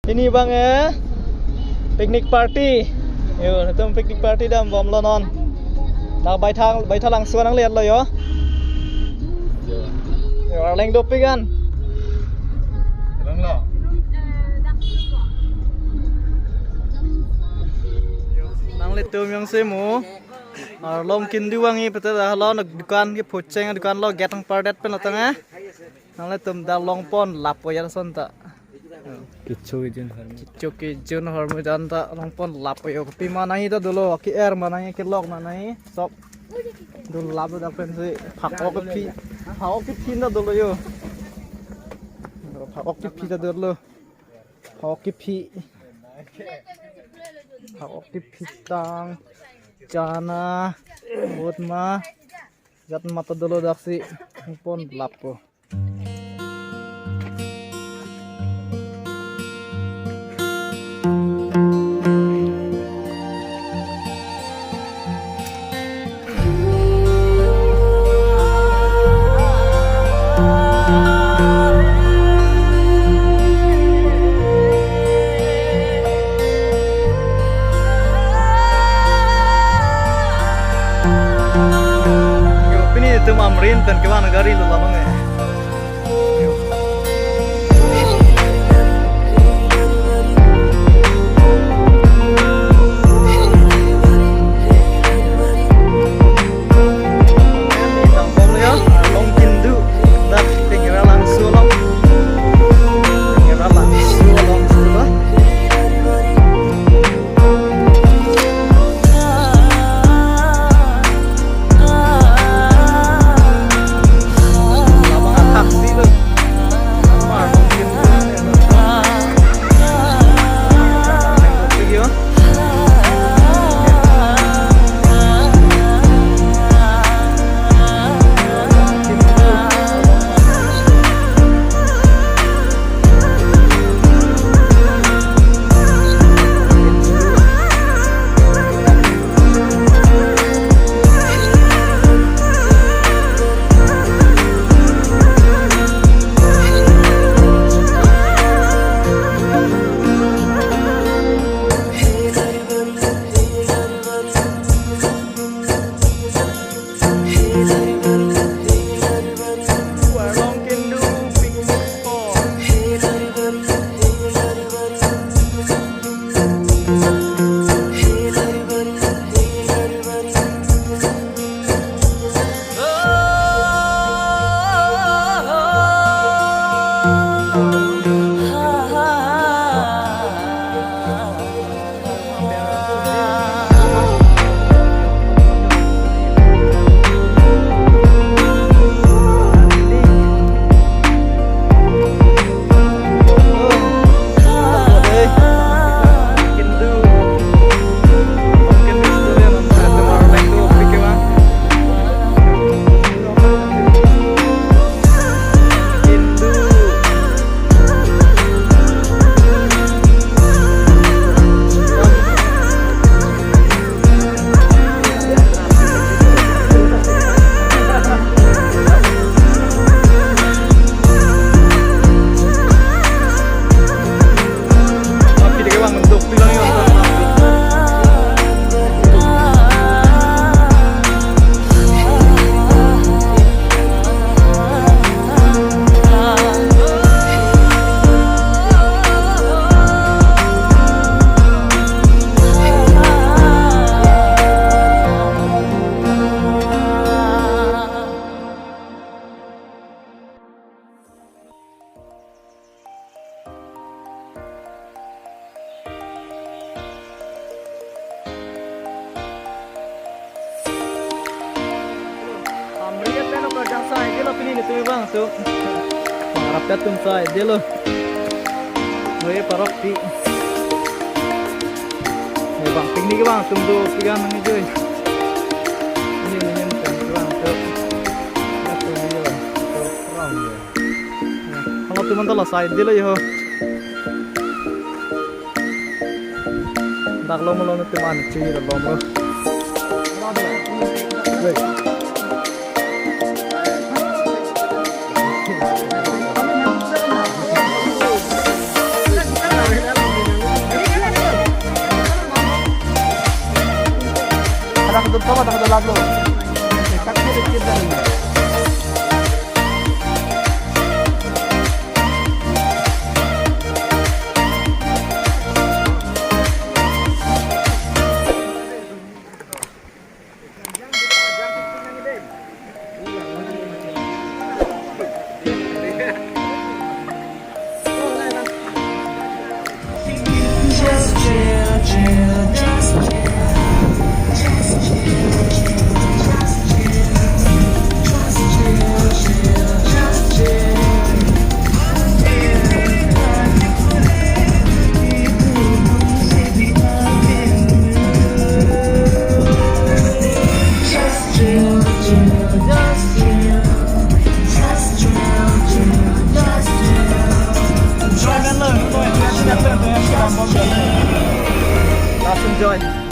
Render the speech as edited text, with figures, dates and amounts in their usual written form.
Ini bang piknik party. Yo, itu piknik party dah bom lonon. Dah bai thalang suan ang liat lo yo. Yo, leng dopi kan. Lang lo. Nang liat tu yang semu. Lom kindu wangi peta dah lo nak dukan ki poceng dukan lo getang pardet pen lo tengah. Nang liat tum dah long pon lapo ya son tak. Kicu kijun hormu dan tak long pon lapo yo pi mana itu dulu ki air mana ki lok mana sop dulu lapo dah pen si phak ok pi na dulu yo phak ok pi dah dulu phak ok pi tang jana utma jat mata dulu dah si pon lapo. Itu mamrin dan kewan negari lu lamang ya. Itu bang tuh harapnya tunsai dia loh gue parok di ya bang piknik bang tunggu pikiran ini cuy ini bang tuh kalau tuh mantul lah side dia loh yo dak lo mau tuh mana cuy lo mau Belum tahu tak ada lagu. Tak ada kita ni. Let's enjoy.